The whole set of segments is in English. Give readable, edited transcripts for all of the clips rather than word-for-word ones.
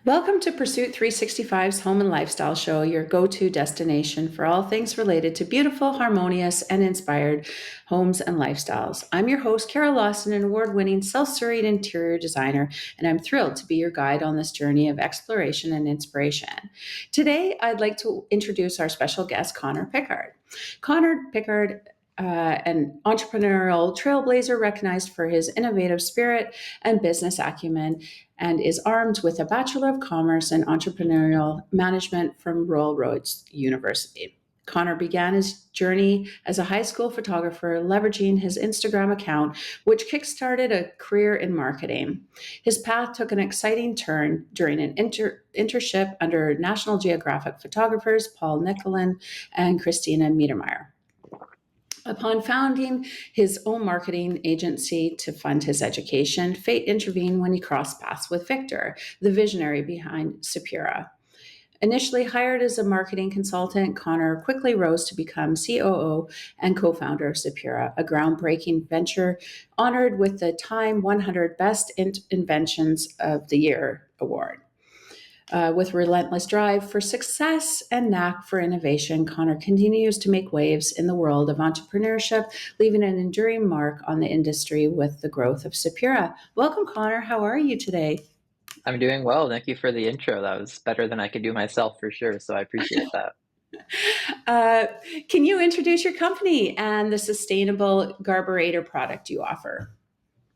Welcome to Pursuit 365's Home and Lifestyle Show, your go to destination for all things related to beautiful, harmonious, and inspired homes and lifestyles. I'm your host, Cara Lawson, an award winning self serried interior designer, and I'm thrilled to be your guide on this journey of exploration and inspiration. Today, I'd like to introduce our special guest, Connor Piccard. Connor Piccard an entrepreneurial trailblazer recognized for his innovative spirit and business acumen, and is armed with a Bachelor of Commerce in Entrepreneurial Management from Royal Roads University. Connor began his journey as a high school photographer, leveraging his Instagram account, which kickstarted a career in marketing. His path took an exciting turn during an internship under National Geographic photographers Paul Nicolin and Christina Mietermeyer. Upon founding his own marketing agency to fund his education, fate intervened when he crossed paths with Victor, the visionary behind Sapira. Initially hired as a marketing consultant, Connor quickly rose to become COO and co founder of Sepura, a groundbreaking venture honored with the TIME100 Best Inventions of the Year award. With relentless drive for success and knack for innovation, Connor continues to make waves in the world of entrepreneurship, leaving an enduring mark on the industry with the growth of Sapira. Welcome, Connor. How are you today? I'm doing well. Thank you for the intro. That was better than I could do myself for sure. So I appreciate that. Uh, can you introduce your company and the sustainable garburator product you offer?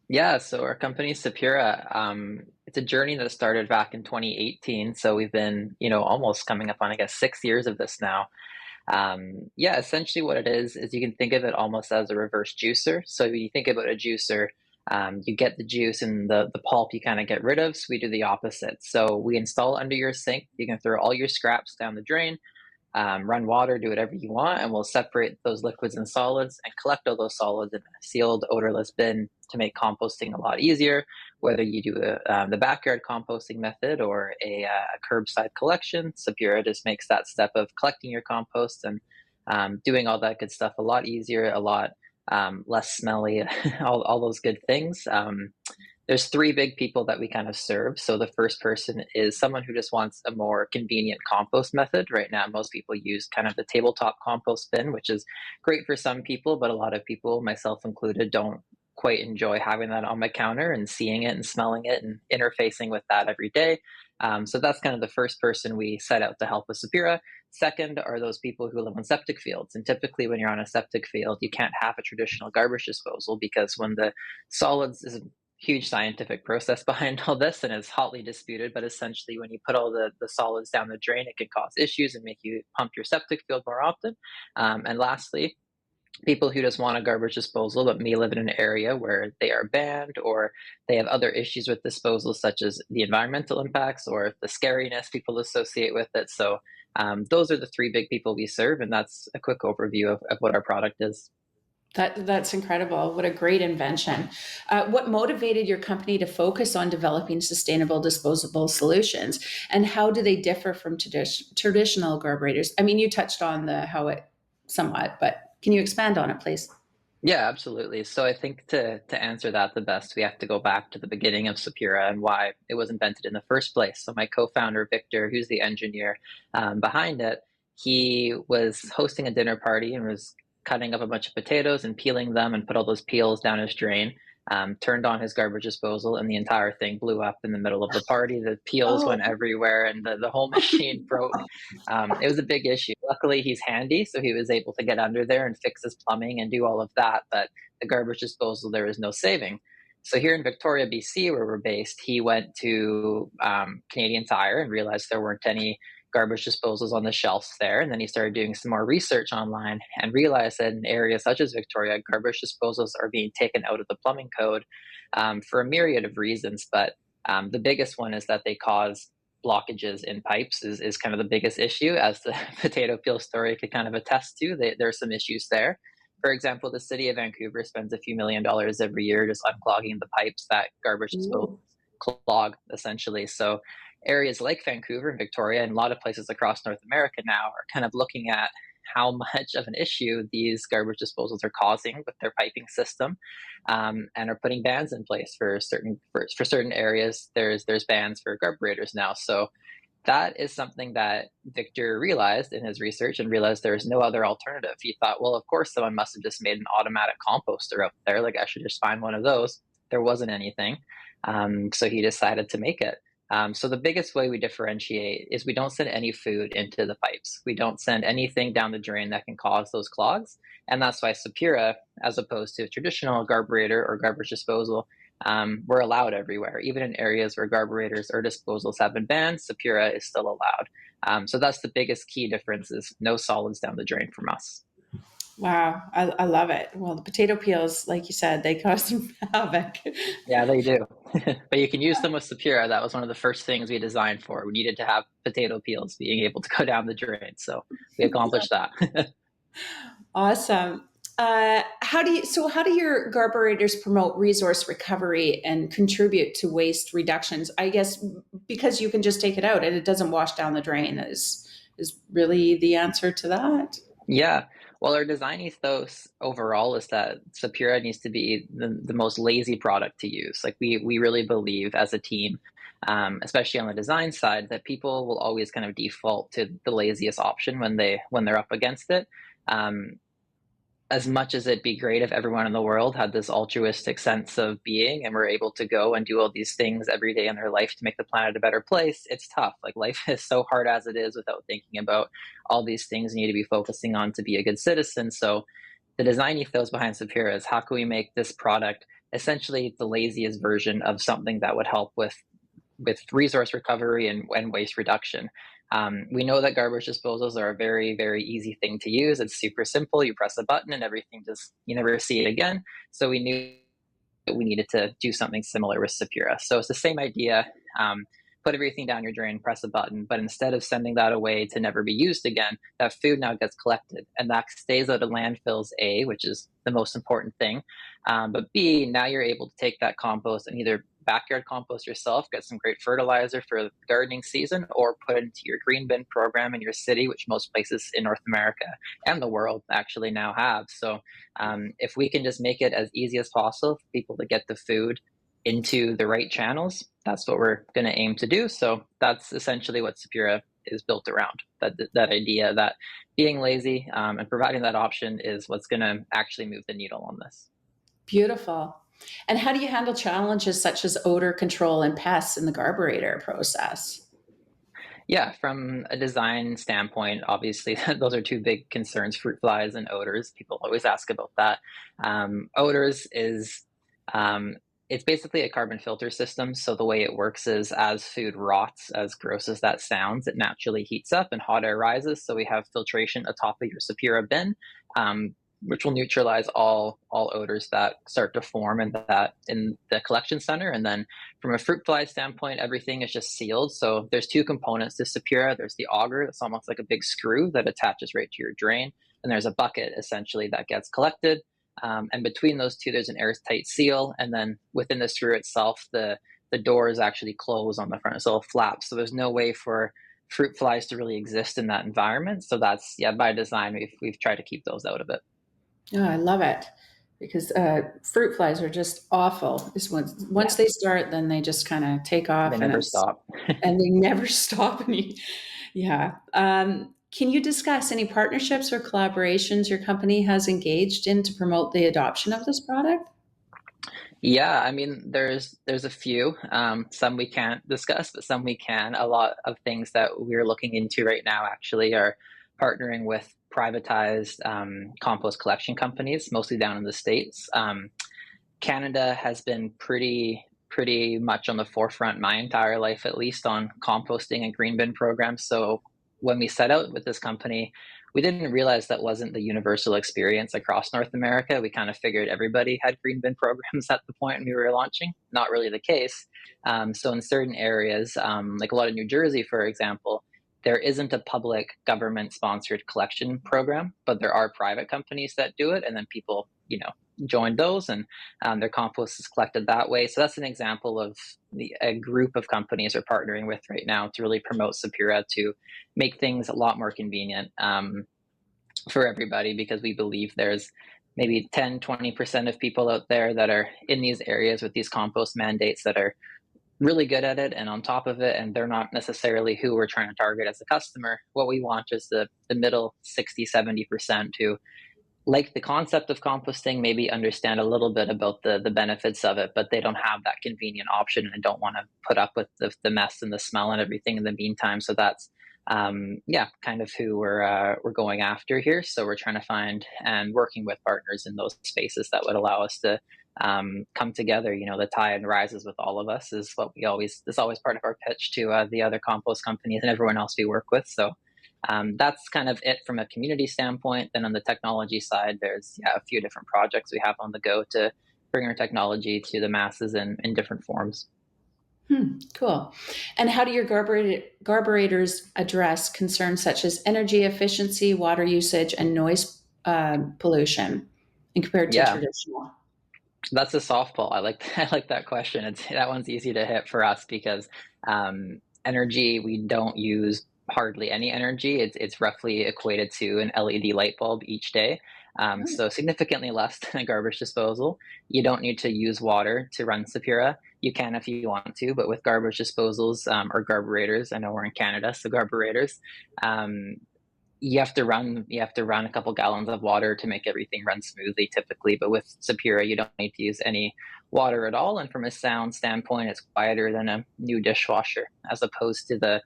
Yeah, so our company Sapira, it's a journey that started back in 2018. So we've been, almost coming up on, I guess, 6 years of this now. Yeah, essentially what it is you can think of it almost as a reverse juicer. So when you think about a juicer, you get the juice and the pulp you kind of get rid of. So we do the opposite. So we install under your sink. You can throw all your scraps down the drain, run water, do whatever you want, and we'll separate those liquids and solids and collect all those solids in a sealed, odorless bin to make composting a lot easier. Whether you do the backyard composting method or a curbside collection, Sapira just makes that step of collecting your compost and doing all that good stuff a lot easier, a lot less smelly, all those good things. There's three big people that we kind of serve. So the first person is someone who just wants a more convenient compost method. Right now, most people use kind of the tabletop compost bin, which is great for some people, but a lot of people, myself included, don't quite enjoy having that on my counter and seeing it and smelling it and interfacing with that every day. So that's kind of the first person we set out to help with Sapira. Second are those people who live on septic fields. And typically, when you're on a septic field, you can't have a traditional garbage disposal because when the solids is huge scientific process behind all this and is hotly disputed, but essentially when you put all the solids down the drain, it can cause issues and make you pump your septic field more often. And lastly, people who just want a garbage disposal but may live in an area where they are banned or they have other issues with disposal, such as the environmental impacts or the scariness people associate with it. So those are the three big people we serve, and that's a quick overview of what our product is. That's incredible. What a great invention. What motivated your company to focus on developing sustainable disposable solutions, and how do they differ from traditional carburetors? I mean, you touched on the how it somewhat, but can you expand on it, please? Yeah, absolutely. So I think to answer that the best, we have to go back to the beginning of Sapira and why it was invented in the first place. So my co-founder Victor, who's the engineer behind it, he was hosting a dinner party and was cutting up a bunch of potatoes and peeling them and put all those peels down his drain. Turned on his garbage disposal and the entire thing blew up in the middle of the party. The peels Oh, went everywhere and the whole machine broke. It was a big issue. Luckily, he's handy, so he was able to get under there and fix his plumbing and do all of that. But the garbage disposal, there is no saving. So here in Victoria, BC, where we're based, he went to Canadian Tire and realized there weren't any garbage disposals on the shelves there. And then he started doing some more research online and realized that in areas such as Victoria, garbage disposals are being taken out of the plumbing code for a myriad of reasons. But the biggest one is that they cause blockages in pipes is kind of the biggest issue, as the potato peel story could kind of attest to. There are some issues there. For example, the city of Vancouver spends a few $1 million every year just unclogging the pipes that garbage disposals ooh. clog, essentially. So areas like Vancouver and Victoria and a lot of places across North America now are kind of looking at how much of an issue these garbage disposals are causing with their piping system, and are putting bans in place for certain areas. There's bans for carburetors now. So that is something that Victor realized in his research and realized there is no other alternative. He thought, well, of course, someone must have just made an automatic composter out there. Like, I should just find one of those. There wasn't anything. So he decided to make it. So the biggest way we differentiate is we don't send any food into the pipes. We don't send anything down the drain that can cause those clogs. And that's why Sapira, as opposed to a traditional carburetor or garbage disposal, we're allowed everywhere. Even in areas where carburetors or disposals have been banned, Sapira is still allowed. So that's the biggest key difference, is no solids down the drain from us. Wow, I love it. Well, the potato peels, like you said, they cause some havoc. Yeah, they do. But you can use them with Sapira. That was one of the first things we designed for. We needed to have potato peels being able to go down the drain. So we accomplished that. Awesome. How do your carburetors promote resource recovery and contribute to waste reductions? I guess because you can just take it out and it doesn't wash down the drain is really the answer to that. Yeah. Well, our design ethos overall is that Sapira needs to be the most lazy product to use. Like, we really believe as a team, especially on the design side, that people will always kind of default to the laziest option when they're up against it. Um, as much as it'd be great if everyone in the world had this altruistic sense of being and were able to go and do all these things every day in their life to make the planet a better place, it's tough. Like, life is so hard as it is without thinking about all these things you need to be focusing on to be a good citizen. So the design ethos behind Sapira is, how can we make this product essentially the laziest version of something that would help with resource recovery and waste reduction. We know that garbage disposals are a very, very easy thing to use. It's super simple. You press a button and everything just, you never see it again. So we knew that we needed to do something similar with Sapira. So it's the same idea. Put everything down your drain, press a button, but instead of sending that away to never be used again, that food now gets collected, and that stays out of landfills, A, which is the most important thing. But B, now you're able to take that compost and either backyard compost yourself, get some great fertilizer for the gardening season, or put it into your green bin program in your city, which most places in North America and the world actually now have. So if we can just make it as easy as possible for people to get the food into the right channels, that's what we're going to aim to do. So that's essentially what Sapira is built around. That idea that being lazy and providing that option is what's going to actually move the needle on this. Beautiful. And how do you handle challenges such as odor control and pests in the carburetor process? Yeah, from a design standpoint, obviously those are two big concerns: fruit flies and odors. People always ask about that. Odors is it's basically a carbon filter system. So the way it works is, as food rots, as gross as that sounds, it naturally heats up and hot air rises. So we have filtration atop of your Sapira bin, which will neutralize all odors that start to form in the collection center. And then from a fruit fly standpoint, everything is just sealed. So there's two components to Sapira. There's the auger, it's almost like a big screw that attaches right to your drain. And there's a bucket essentially that gets collected. And between those two, there's an airtight seal. And then within the screw itself, the doors actually close on the front. So it'll flap. So there's no way for fruit flies to really exist in that environment. So that's, yeah, by design, we've tried to keep those out of it. Oh, I love it because fruit flies are just awful. Is once Yeah, they start, then they just kind of take off, they and never stop. they never stop. Yeah. Can you discuss any partnerships or collaborations your company has engaged in to promote the adoption of this product? Yeah, I mean, there's a few. Some we can't discuss, but some we can. A lot of things that we're looking into right now actually are partnering with privatized compost collection companies, mostly down in the States. Canada has been pretty much on the forefront my entire life, at least, on composting and green bin programs. So when we set out with this company, we didn't realize that wasn't the universal experience across North America. We kind of figured everybody had green bin programs at the point when we were launching. Not really the case. So in certain areas, like a lot of New Jersey, for example, there isn't a public government sponsored collection program, but there are private companies that do it. And then people, join those, and their compost is collected that way. So that's an example of a group of companies we're partnering with right now to really promote Sapira to make things a lot more convenient. for everybody because we believe there's maybe 10-20% of people out there that are in these areas with these compost mandates that are really good at it and on top of it, and they're not necessarily who we're trying to target as a customer. What we want is the middle 60-70% who like the concept of composting, maybe understand a little bit about the benefits of it, but they don't have that convenient option and don't want to put up with the mess and the smell and everything in the meantime. So that's yeah, kind of who we're going after here. So we're trying to find and working with partners in those spaces that would allow us to come together. You know, the tide rises with all of us is what we always is always part of our pitch to the other compost companies and everyone else we work with. So that's kind of it from a community standpoint. Then on the technology side, there's a few different projects we have on the go to bring our technology to the masses in different forms. Cool. And how do your carburetors address concerns such as energy efficiency, water usage, and noise pollution, and compared to Yeah, traditional? that's a softball. I like I like that question. That one's easy to hit for us because energy, we don't use hardly any energy. It's roughly equated to an LED light bulb each day. So significantly less than a garbage disposal. You don't need to use water to run Sapira. You can if you want to, but with garbage disposals or carburetors, I know we're in Canada, so carburetors, um, you have to run a couple gallons of water to make everything run smoothly typically, but with Sapira you don't need to use any water at all, and from a sound standpoint it's quieter than a new dishwasher as opposed to the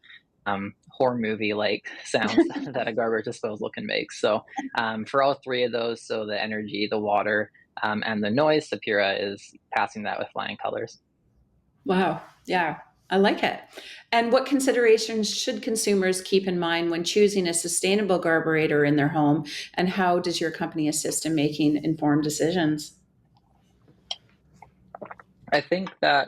horror movie like sounds that a garbage disposal can make. So for all three of those, so the energy, the water, and the noise, Sapira is passing that with flying colors. Wow. Yeah, I like it. And what considerations should consumers keep in mind when choosing a sustainable carburetor in their home? And how does your company assist in making informed decisions? I think that,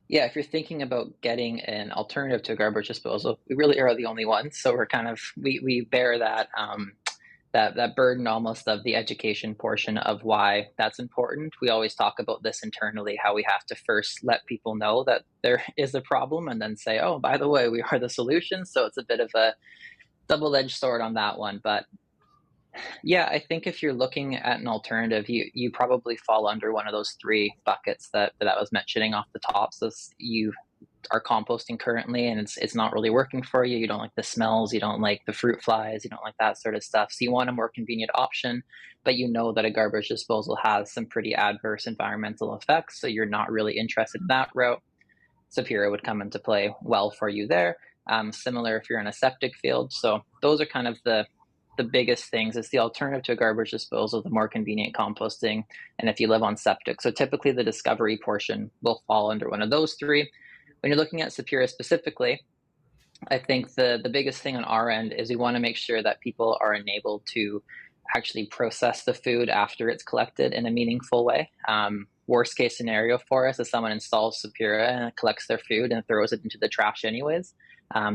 yeah, if you're thinking about getting an alternative to garbage disposal, we really are the only ones. So we're kind of we bear that that burden almost of the education portion of why that's important. We always talk about this internally, how we have to first let people know that there is a problem, and then say, oh, by the way, we are the solution. So it's a bit of a double-edged sword on that one, but yeah, I think if you're looking at an alternative, you probably fall under one of those three buckets that I was mentioning off the top. So you are composting currently and it's not really working for you. You don't like the smells, you don't like the fruit flies, you don't like that sort of stuff. So you want a more convenient option, but you know that a garbage disposal has some pretty adverse environmental effects. So you're not really interested in that route. Sapira would come into play well for you there. Similar if you're in a septic field. So those are kind of the biggest things. It's the alternative to a garbage disposal, the more convenient composting, and if you live on septic. So typically the discovery portion will fall under one of those three. When you're looking at Sapira specifically, I think the biggest thing on our end is we want to make sure that people are enabled to actually process the food after it's collected in a meaningful way. Worst case scenario for us is someone installs Sapira and collects their food and throws it into the trash anyways.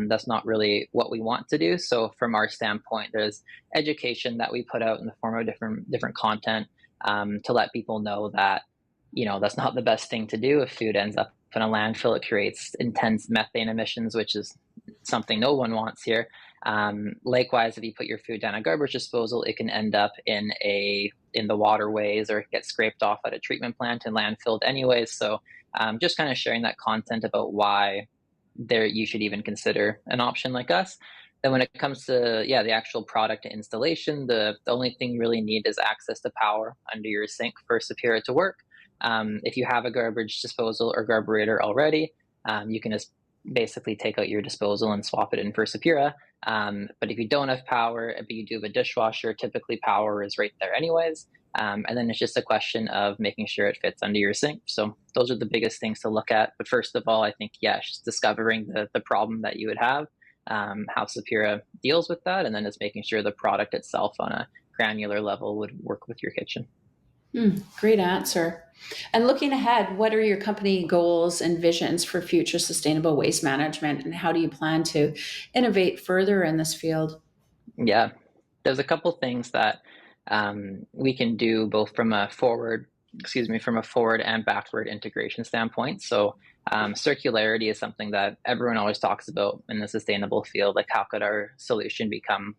That's not really what we want to do. So from our standpoint, there's education that we put out in the form of different content to let people know that that's not the best thing to do. If food ends up in a landfill, it creates intense methane emissions, which is something no one wants here. Likewise, if you put your food down a garbage disposal, it can end up in the waterways or get scraped off at a treatment plant and landfilled anyways. So just kind of sharing that content about why there you should even consider an option like us. Then when it comes to the actual product installation, the only thing you really need is access to power under your sink for Sapira to work. If you have a garbage disposal or carburetor already, you can just basically take out your disposal and swap it in for Sapira. But if you don't have power, but you do have a dishwasher, typically power is right there anyways. And then it's just a question of making sure it fits under your sink. So those are the biggest things to look at. But first of all, I think, just discovering the problem that you would have, how Sapira deals with that, and then just making sure the product itself on a granular level would work with your kitchen. Great answer. And looking ahead, what are your company goals and visions for future sustainable waste management? And how do you plan to innovate further in this field? Yeah, there's a couple things that we can do both from a forward and backward integration standpoint. So circularity is something that everyone always talks about in the sustainable field. Like, how could our solution become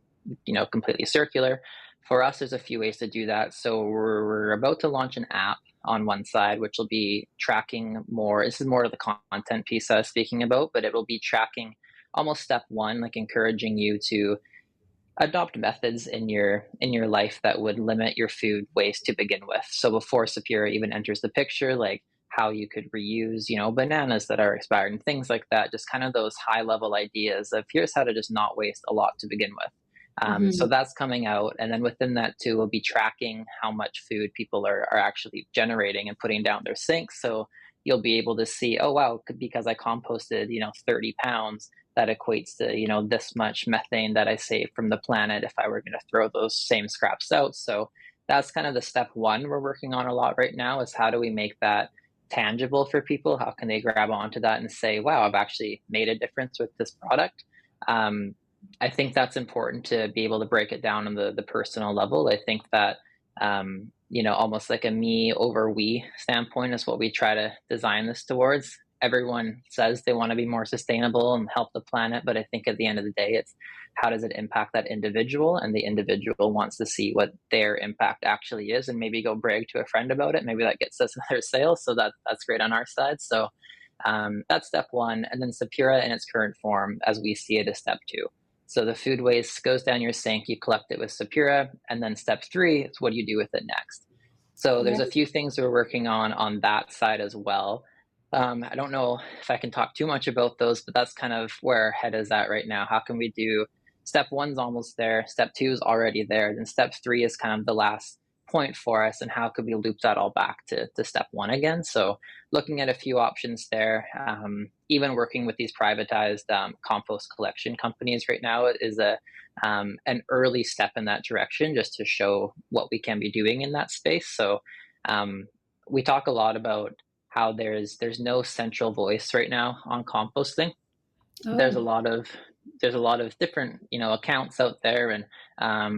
completely circular. For us, there's a few ways to do that. So we're about to launch an app on one side, which will be tracking more. This is more of the content piece I was speaking about, but it will be tracking almost step one, like encouraging you to adopt methods in your life that would limit your food waste to begin with. So before Sapira even enters the picture, like how you could reuse, bananas that are expired and things like that, just kind of those high level ideas of here's how to just not waste a lot to begin with. So Hmm. that's coming out. And then within that too, we'll be tracking how much food people are actually generating and putting down their sinks. So you'll be able to see, oh, wow, because I composted, 30 pounds, that equates to, this much methane that I save from the planet if I were going to throw those same scraps out. So that's kind of the step one we're working on a lot right now is how do we make that tangible for people? How can they grab onto that and say, wow, I've actually made a difference with this product? Um, I think that's important to be able to break it down on the personal level. I think that, almost like a me over we standpoint is what we try to design this towards. Everyone says they want to be more sustainable and help the planet, but I think at the end of the day, it's how does it impact that individual? And the individual wants to see what their impact actually is and maybe go brag to a friend about it. Maybe that gets us another sale. So that's great on our side. So that's step one. And then Sapira in its current form, as we see it, is step two. So the food waste goes down your sink, you collect it with Sapira, and then step three is what do you do with it next? So there's a Right. few things we're working on that side as well. I don't know if I can talk too much about those, but that's kind of where our head is at right now. How can we do step one's almost there, step two is already there, then step three is kind of the last point for us, and how could we loop that all back to step one again? So looking at a few options there. Even working with these privatized compost collection companies right now is an early step in that direction, just to show what we can be doing in that space. So um, we talk a lot about how there's no central voice right now on composting. there's a Oh, lot of there's a lot of different accounts out there, and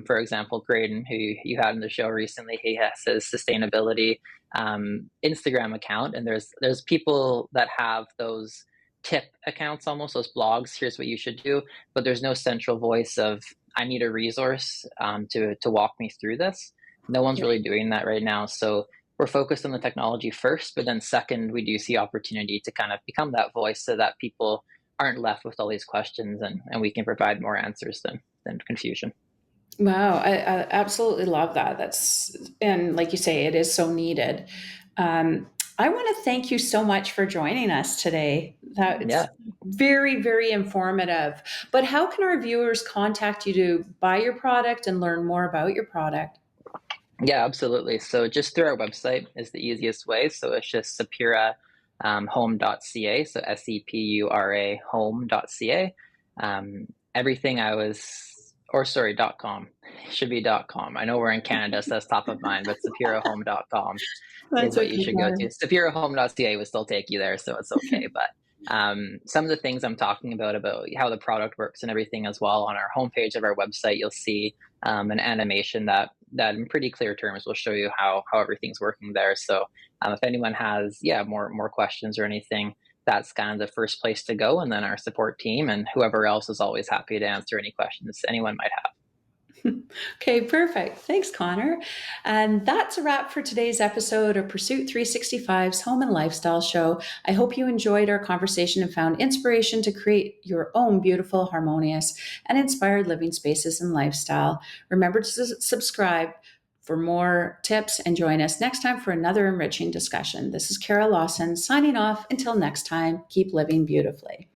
for example, Graydon, who you had on the show recently, he has his sustainability Instagram account, and there's people that have those tip accounts, almost those blogs, here's what you should do, but there's no central voice of I need a resource to walk me through this. No one's really right. doing that right now, so we're focused on the technology first, but then second, we do see opportunity to kind of become that voice so that people aren't left with all these questions, and we can provide more answers than confusion. Wow, I absolutely love that. And like you say, it is so needed. I want to thank you so much for joining us today. That it's Yeah, very, very informative. But how can our viewers contact you to buy your product and learn more about your product? yeah, absolutely. So just through our website is the easiest way. So it's just Sapira home.ca. So Sepura home.ca. Everything I was, or sorry, .com. Should be .com. I know we're in Canada, so that's top of mind, but sapirahome.com is That's what you okay, should go to. Connor. Sapirahome.ca would still take you there, so it's okay. But some of the things I'm talking about how the product works and everything as well, on our homepage of our website, you'll see an animation that in pretty clear terms will show you how everything's working there. So if anyone has more questions or anything, that's kind of the first place to go, and then our support team and whoever else is always happy to answer any questions anyone might have. Okay, perfect. Thanks, Connor. And that's a wrap for today's episode of Pursuit 365's Home and Lifestyle Show. I hope you enjoyed our conversation and found inspiration to create your own beautiful, harmonious, and inspired living spaces and lifestyle. Remember to subscribe for more tips and join us next time for another enriching discussion. This is Cara Lawson signing off. Until next time, keep living beautifully.